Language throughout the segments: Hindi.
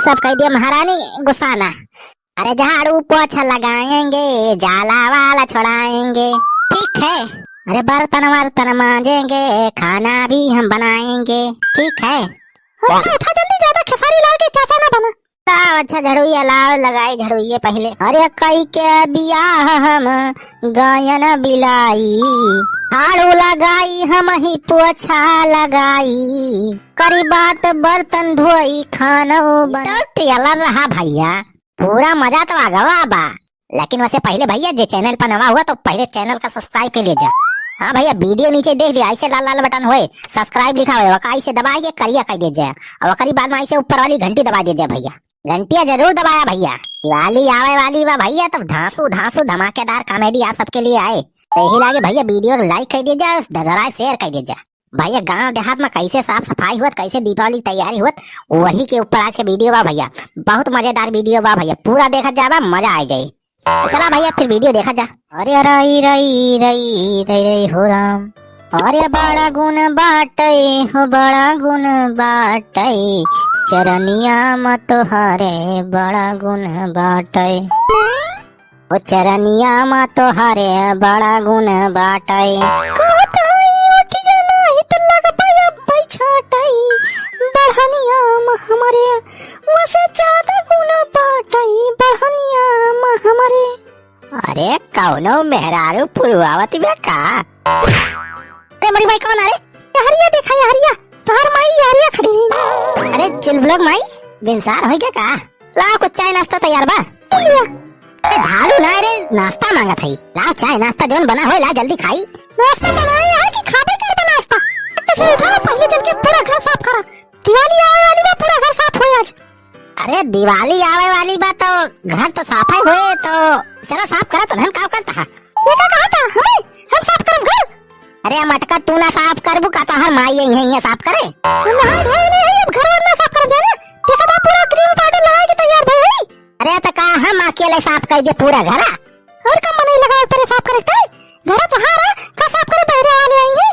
सब कह दिया महारानी गुस्साना। अरे झाड़ू पोछा लगाएंगे, जाला वाला छुड़ाएंगे, ठीक है। अरे बर्तन वर्तन मांजेंगे, खाना भी हम बनाएंगे, ठीक है। अच्छा उठा जल्दी, ज्यादा खेसारी लाल के चाचा ना बना। अच्छा झड़ुइया लाओ, लगाई झड़ुइये पहले। अरे कई के बियाह हम गायन बिलाई, झाड़ू लगाई हम ही पोछा लगाई, करी बात बर्तन धोई खाना बना रहा भैया। पूरा मजा तो आ गवा बा, लेकिन वैसे पहले भैया जो चैनल पर नवा हुआ तो पहले चैनल का सब्सक्राइब कर लीजिए। हाँ भैया वीडियो नीचे देख लिया, ऐसे लाल लाल बटन होए सब्सक्राइब लिखा हुआ वकाई से दबाइए, करिया कह दीजिए, और वकरी बाद में ऐसे ऊपर वाली घंटी दबा दीजिए भैया। घंटिया जरूर दबाया भैया। दिवाली आवे वाली बा भैया, तब धांसू धांसू धमाकेदार कॉमेडी आप सबके लिए आए। तो यही लागे भैया वीडियो लाइक कर दीजिए, जरा शेयर कर दीजिए भैया। गांव देहात में कैसे साफ सफाई हुआ, कैसे दीपावली तैयारी हुआ, वही के ऊपर आज के वीडियो बा भैया। बहुत मजेदार वीडियो बा भैया, पूरा देखा जावा, मजा आ जाए। चला भैया फिर वीडियो देखा जा। अरे रई रई रई रई रई हो राम, अरे बड़ा गुण बाटे हो, बड़ा गुण बाटे, चरनिया मत हरे बड़ा गुण बाटे, ओ चरनिया मत हरे बड़ा गुण बाटे। हमारे वसे ज्यादा गुण बाटई बढ़निया हमारे। अरे कौनो मेहरारू पुरवावती बे का? अरे मरी भाई कौन? अरे हरिया देखा है, हरिया तोहर माई हरिया खड़ी है। अरे चुलबुलक माई बिनसार हो गया का? ला कुछ चाय नाश्ता तैयार बा लिया। झाड़ू ना रे, नाश्ता मांगा थई। ला चाय नाश्ता जोन बना हो ला जल्दी खाई। नाश्ता बनाया है कि खाबे कर बा नाश्ता? तो फिर उठा पहले चल के पूरा घर साफ करा। दिवाली आवे वाली बा, पूरा घर साफ होए आज। अरे दिवाली आवे वाली बा तो घर तो साफ ही होए, तो चलो साफ करा। तो हम काम करता देखा कहा था हमें हम साफ करब घर। अरे मटका तू ना साफ करबू का, तो हर माई यही साफ करे। नहा धोए नहीं अब घर वरना साफ करब जाने। देखा था पूरा क्रीम पाउडर लगा के तैयार भई है। अरे तो का हम अकेले साफ कर दे पूरा घर? और कम नहीं लगा तेरे साफ करे घर तो हारा का साफ करे, बहरे वाले आएंगे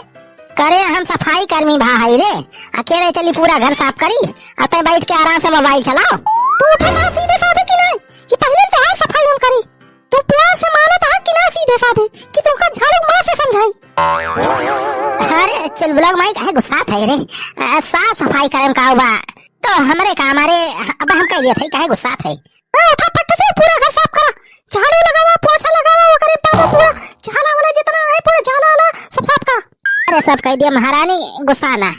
करे। हम सफाई कर्मी भाई रे, अकेले चली पूरा घर साफ करी, अतः बैठ के आराम से मोबाइल चलाओ। तू उठे ना सीधे साधे कि नहीं कि पहले तो हाथ सफाई हम करी। तू प्यार से माने तो कि ना सीधे साधे कि तुमका झाड़ू मार से समझाई। अरे चुलबुलक माई काहे गुस्सा थे रे? साफ सफाई करम का बा तो हमरे काम रे, अब हम कह दिए थे काहे गुस्सा थे। उठा पट से पूरा घर साफ करा, झाड़ू लगावा, पोछा लगावा, वो करे बाबू पूरा झाला वाला जितना है पूरा झाला वाला सब साफ करा। अरे सब कह दिया महारानी गुस्साना।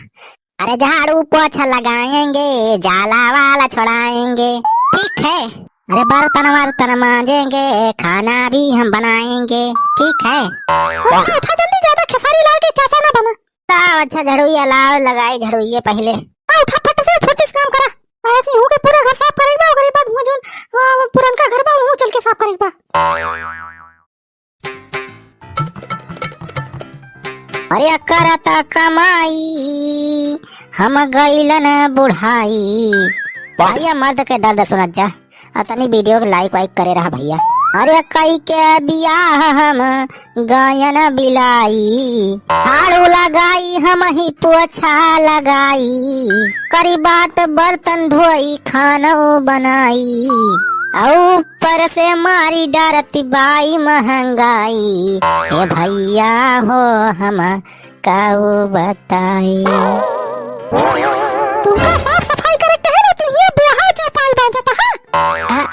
अरे झाड़ू पोछा लगाएंगे, जाला वाला छुड़ाएंगे, ठीक है। अरे बर्तन वर्तन मांजेंगे, खाना भी हम बनाएंगे, ठीक है। अच्छा उठा जल्दी, ज्यादा खेसारी लाल के चाचा ना बना। अच्छा झड़ुइया लाओ, लगाई झड़ुइये पहले। उठा फट से फुर्ती से काम करा। ऐसे हो के पूरा घर साफ करेगा, ओकरे बाद मुझे पुरनका घर बा वो चल के साफ करेगा। अरे करत कमाई हम गईलन बुढ़ाई। भैया मर्द के दर्द सुनत जा, तनी वीडियो को लाइक वाइक करे रहा भैया। अरे कई के बियाह हम गायन बिलाई, झाड़ू लगाई हम ही पोछा लगाई, करी बात बर्तन धोई खाना बनाई, ऊपर से मारी डरती बाई महंगाई। ए भैया हो हम काऊ बताई। तुमका साफ सफाई करे कहे तू ये बेहाल चौपाल बाजता है।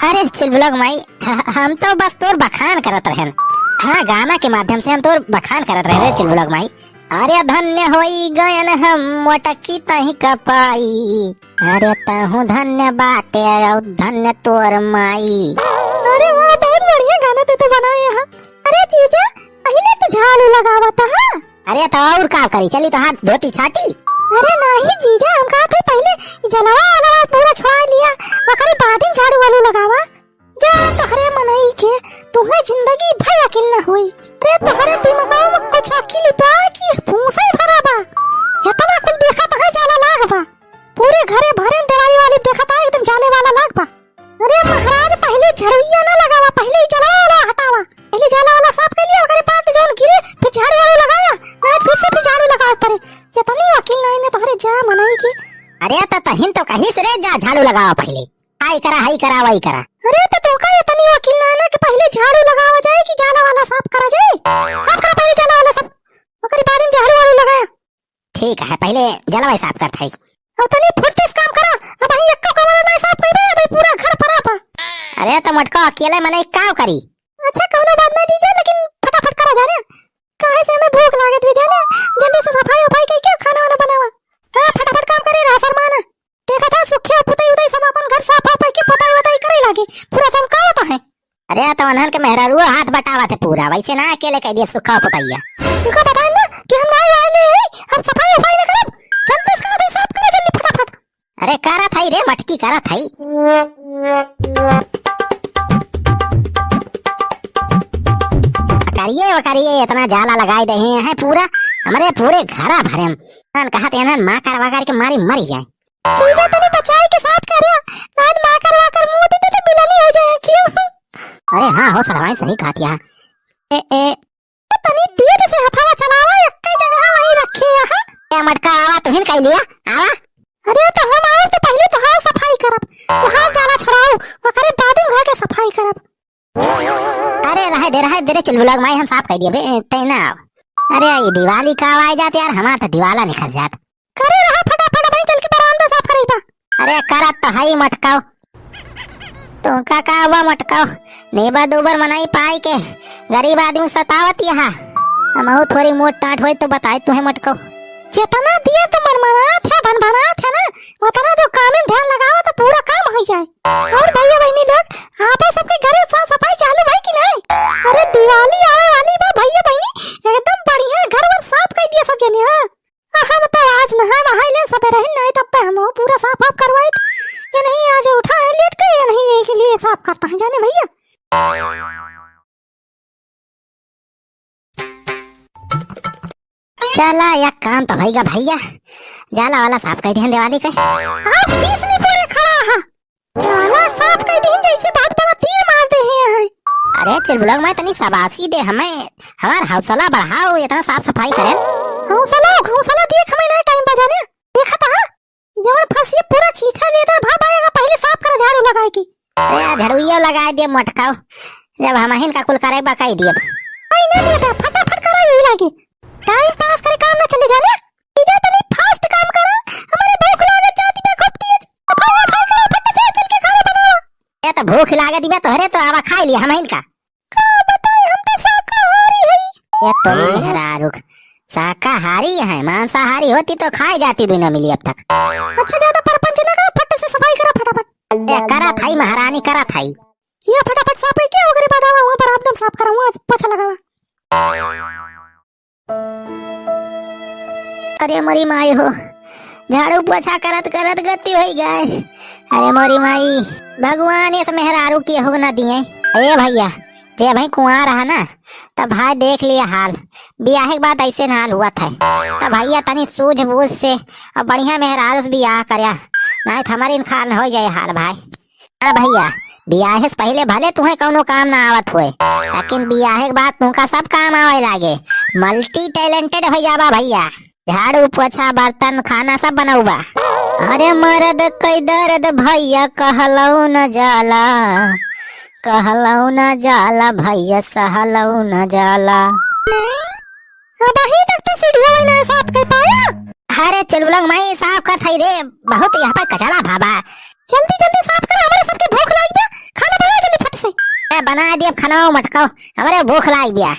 अरे चुलबुलक माई हम तो बस तोर बखान करत रहन। हाँ गाना के माध्यम से हम तोर बखान करत रहे चुलबुलक माई। अरे धन्य होई गयन हम मोटकी तही कपाई, अरे तहु धन्य बाटे और धन्य तोर माई। अरे वाह बहुत बढ़िया गाना तो बनाए हैं। अरे जीजा पहले तो झाड़ू लगावता है। अरे तो और का करी, चली तो हाथ धोती छाटी। अरे नहीं जीजा हम कहा थे पहले जलवा वाला पूरा छुड़ा लिया, वकरे बाद ही झाड़ू वालू लगावा। जा तोहरे मनई के तुम्हें जिंदगी भर अकेल न हुई। अरे तोहरे दिमाग में कुछ अकेली बा कि भूसा भरा बा, इतना कुल देखा तो है जाला लाग बा। पूरे घरे भरे दिवाली वाली देखा था एकदम जाले वाला लाग बा। अरे महाराज पहले झड़ुइया ना लगावा, पहले जला वाला हटावा, पहले जाला वाला साफ कर लिया, ओकरे बाद जोन गिरे फिर झाड़ू वाला लगाया, आज फिर से फिर झाड़ू लगावे पड़े। ये तो नहीं वकील नहीं ने तोहरे जा मनई की। अरे तो तहिन तो कहीं से रे जा झाड़ू लगावा पहले, हाई करा वही करा। अरे तो तुमका इतनी वकील ना ना कि पहले झाड़ू लगावा जाए कि जाला वाला साफ करा जाए। साफ करा पहले जाला वाला सब, ओकरी बाद में झाड़ू वाला लगाया। ठीक है पहले जाला वाला साफ करत है। अब तनी फुर्ती से काम करा, अब ही एक्का कमरा ना साफ कइबे अबे पूरा घर परापा। अरे तो मटका अकेले मने का करी। अच्छा कोनो बात ना दीजिए, लेकिन फटाफट करा जाने, काहे से हमें भूख लागत भी जाने। जल्दी से सफाई उफाई कई के खाना वाना बनावा। हां फटाफट काम करे रहा शर्माना। देखा था सुखिया पुतई उतई सब अपन घर साफ साफ के पुतई उतई करे लागे, पूरा चमकावत है। अरे तो अनहर के मेहरारू हाथ बटावत है पूरा, वैसे ना अकेले कह दिया सुखा पुतैया। तुका बता ना कि हम नहीं वाले हम सफाई उफाई ना करब, जल्दी से करा साफ करा जल्दी फटाफट। अरे करा थाई रे मटकी करा थाई। करिए इतना जाला लगाई दे हैं पूरा हमारे पूरे घरा भरे हम। कहा थे ना मां करवा कर के मारी मरी जाए। चीजा तने बचाए के साथ कर रहा, आज मां करवा कर मुंह दे तो बिलाली हो जाए क्यों। अरे हां हो सड़वाई सही कहा दिया। तनी तेज से हथवा चलावा, एक ही जगह वहीं रखे यहां। क्या मटका आवा तुहिन कह लिया आवा। अरे तो हम आओ तो पहले तो हाथ सफाई करब, तो हाथ जाला छड़ाओ ओकरे बाद में घर के सफाई करब। अरे रहे दे चुलबुलग माई हम साफ कह दिए बे तैना। अरे ये दिवाली का आवाज जाते यार, हमार तो दिवाला निखर जात। करे रहा फटाफट भाई चल के बरामदा साफ करेबा। अरे करत तो हई मटकाओ तो का हुआ मटकाओ, नेबा दोबर मनाई पाई के गरीब आदमी सतावत यहां। हमहु थोड़ी मोट टाट होई तो बताई तुहे मटकाओ। चेतना दिया तो मनमना था बनबना था ना, उतना तो काम में ध्यान लगाओ तो पूरा काम हो जाए। और भैया बहनी लोग आप सबके घर साफ सफाई चालू भाई कि नहीं। अरे दिवाली आने वाली बा भैया बहनी, एकदम बढ़िया घर वर साफ कर दिया सब जने। हां हम तो आज नहा वहां ले सब रहे नहीं, तब पे हम पूरा साफ साफ करवाए। ये नहीं आज उठा है लेट के, ये नहीं एक लिए साफ करता है जाने भैया। चला एक काम तो भईगा भैया, जाला वाला साफ कर दिया दिवाली के। आप बीच में पूरे खड़ा है, जाला साफ कर दिया जैसे बहुत बड़ा तीर मार दे हैं। अरे चुलबुलग मैं तनी शाबाशी दे, हमें हमार हौसला बढ़ाओ, इतना साफ सफाई करें। हौसला देख हमें ना टाइम बजाने देखा था जवन फंसी पूरा छीछा लेकर भाग आएगा, पहले साफ कर झाड़ू लगाए की। अरे झाड़ूया लगा दे मटकाओ, जब हम हिन का कुल करे बकाई दिए। आई ना बेटा फटाफट करा यही लागे, टाइम पास करे काम ना चले जाने। इजा तनी फास्ट काम करा, हमारे भूख लागत जाती बे खूब तेज। भाई करो फट से चल के खाना बनाओ। ए तो भूख लागत दिबे तोहरे तो आवा खा लिया हम इनका। का बताई हम तो शाकाहारी है। ये तो मेरा रुक शाकाहारी है, मांसाहारी होती तो खाई जाती दुनिया मिली अब तक। अच्छा ज्यादा परपंच ना कर, फट से सफाई करा फटाफट। ए करा थाई महारानी करा थाई। ये फटाफट साफ है क्या ओकरे बाद आवा वहां पर एकदम साफ कराऊंगा, पोछा लगावा। अरे मोरी माई हो, झाड़ू पोछा करत करत गति हो गए। अरे मोरी माई भगवान इस मेहरारू की हो न दिए। अरे भैया जे भाई कुआं रहा ना तब भाई देख लिया हाल, ब्याह के बाद ऐसे हाल हुआ था। तब भैया तनी सूझबूझ से अब बढ़िया मेहरारू से ब्याह करया, नहीं तो हमारी खान हो जाए हाल भाई। हाँ भैया ब्याह से पहले भले तुम्हें कोनो काम ना आवत हुए, लेकिन ब्याह के बाद तुमका सब काम आवे लागे, मल्टी टैलेंटेड हो जाबा भैया। झाड़ू पोछा बर्तन खाना सब बनाऊबा। अरे मर्द कई दर्द भैया कहलऊ न जाला, कहलऊ न जाला भैया सहलऊ न जाला। अब ही तक तो सीढ़ियों में ना साफ कर पाया। अरे चुलबुलग मैं साफ कर थई रे, बहुत यहाँ पर कचरा भाबा। जल्दी जल्दी साफ कर, हमारे सबके भूख लाग गया, खाना बना जल्दी फट से। बना दिया खाना मटकाओ, हमारे भूख लाग गया।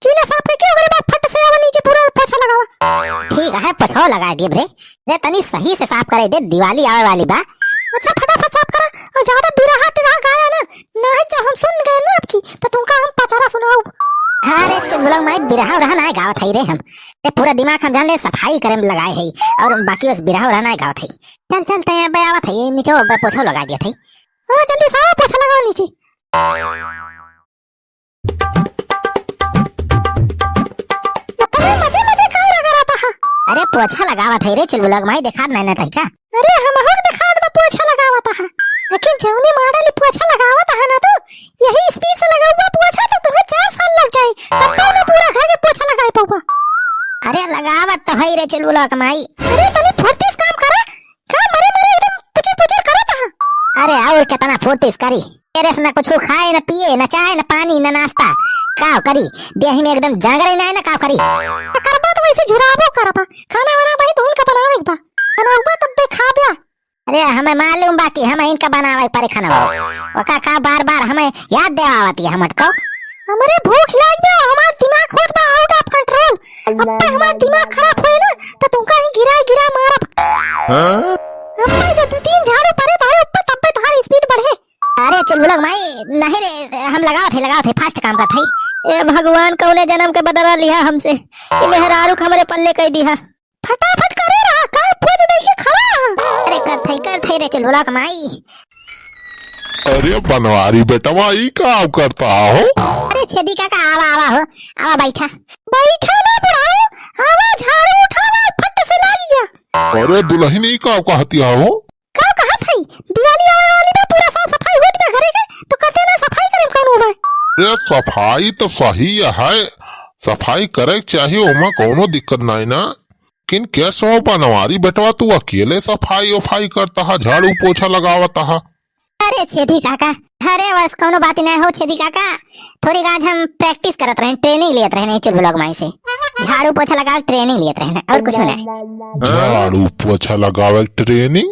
चीना साफ करके ओकरे बाद फट से आवा नीचे पूरा पोछा लगावा। ठीक है पोछा लगा दिए रे, रे तनी सही से साफ करे दे, दिवाली आवे वाली बा। अच्छा फटाफट साफ करा, और ज्यादा बिरहा टिरहा गाया ना, नहीं तो हम सुन गए ना आपकी तो तुमका हम पचारा सुनाओ। अरे चुलबुलग मैं बिरहा रहा ना गावत है रे, हम ये पूरा दिमाग हम जान ले सफाई करे में लगाए है, और बाकी बस बिरहा रहा ना गावत है। चल चल तय बे आवत है नीचे पोछा लगा दिया थे। हां जल्दी साफ पोछा लगाओ नीचे। मजे काम लगा रहा था। अरे पोछा लगावत है रे चुलबुलग मैं देखा नहीं ना था का। अरे हम हो देखा दे पोछा लगावत है, लेकिन जौनी मॉडल पोछा लगावत है ना तो यही स्पीड से लगाऊंगा पोछा तो तुम्हें 4 साल लग जाए, तब तो मैं पूरा घर के पोछा लगाए पाऊंगा। अरे लगावत तो है रे चुलबुलग माई। अरे तने फुर्ती से काम करा, का मरे एकदम पुचर पुचर करत है। अरे आओ और कितना फुर्तीस करी। तेरे से न कुछ खाए न पिए न चाय न पानी न नाश्ता काव करी देही में एकदम जागरे ना काव करी। करबा तो वैसे झुराबो करबा खाना वाना भाई तो उनका बनावे बा बनाऊबा तब बे खा ब्या। अरे हमें मालूम बाकी हम इनका बनावे परे खाना ओका का बार-बार हमें याद देवावती हमट को। हमरे भूख लाग गया हमार दिमाग होत बा आउट ऑफ कंट्रोल। अब पे हमार दिमाग खराब होए ना तो तुमका ही गिरा मारब। हां अब जो 2-3 झाड़ू परे तो ऊपर तब पे तुम्हारी स्पीड बढ़े। अरे चुलबुलक माई नहीं रे हम लगाओ थे फास्ट काम करत हई। ए भगवान कौने जन्म के बदला लिया हमसे ये मेहरारू हमरे पल्ले कह दिया। फटाफट करे रहा का पूछ दे के खड़ा। अरे कर थे रे चुलबुलक माई। अरे बनवारी बेटवा ई काम करता हो। अरे छेदी काका आवा हो आवा बैठा ना बुढ़ाओ आवा झाड़ू उठावा फट से लागी जा। अरे दुल्हन ई काम कहतिया हो। का कहत हई दिवाली आवे वाली बा पूरा साफ सफाई होत बा घरे के तो कहते ना सफाई करे कौन होबा। अरे सफाई तो सही है सफाई करे चाहिए ओमा कोनो दिक्कत नहीं ना किन कैसे बनवारी बेटवा तू अकेले सफाई वफाई करता है झाड़ू पोछा लगावता है। अरे छेदी काका अरे बस कोनो बात नहीं हो छेदी काका थोड़ी आज हम प्रैक्टिस करत रहे ट्रेनिंग लेत रहे चुलबुलक माई से झाड़ू पोछा लगा ट्रेनिंग लेत रहे और कुछ नहीं। झाड़ू पोछा लगावे ट्रेनिंग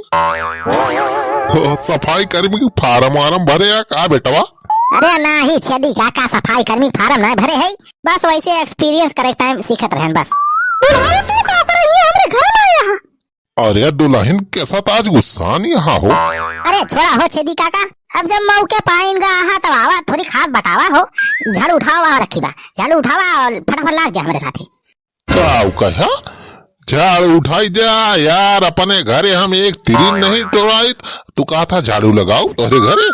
सफाई कर्मी की फार्म वारम भरे या का बेटवा। अरे नहीं छेदी काका सफाई कर्मी फार्म ना भरे है बस वैसे एक्सपीरियंस करे टाइम सीखत रहन बस। तू का करे हमरे घर में आया। अरे दुल्हन के साथ आज गुस्सा नहीं यहाँ हो। अरे छोड़ा हो छेदी काका अब जब मौके पाएंगा आहा तब आवा थोड़ी खाद बटावा हो झाड़ू उठावा रखी बा झाड़ू उठावा और फटाफट लाग जा हमारे साथी। क्या कहा झाड़ू उठाई जा यार अपने घरे हम एक तिरिन नहीं टोराई तू कहा था झाड़ू लगाओ तोरे घरे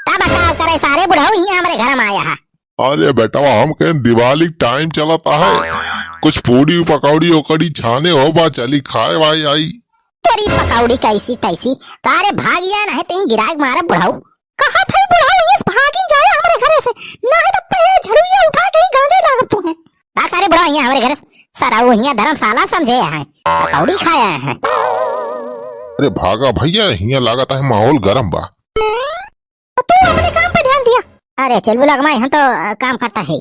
तब काम करे सारे बुढ़ाओ यहाँ हमारे घर में आया है। अरे बेटा हम कहें दिवाली टाइम चलाता है कुछ पूड़ी पकौड़ी ओकड़ी छाने हो बा चली खाए भाई आई। तेरी पकौड़ी कैसी तैसी तारे भागिया नहीं तेरी गिराग मारा बुढ़ाऊ कहा था बुढ़ाऊ इस भागी जाए हमारे घरे से ना है तब पे झड़ुया उठा के गांजे लागत तू है बा सारे बुढ़ाऊ यहाँ हमारे घर सारा वो यहाँ धर्मशाला समझे हैं पकौड़ी खाया है। अरे भागा भैया यहाँ लागत है माहौल गरम बा तू अपने काम पे ध्यान दिया। अरे चुलबुलक माई हम तो काम करता है।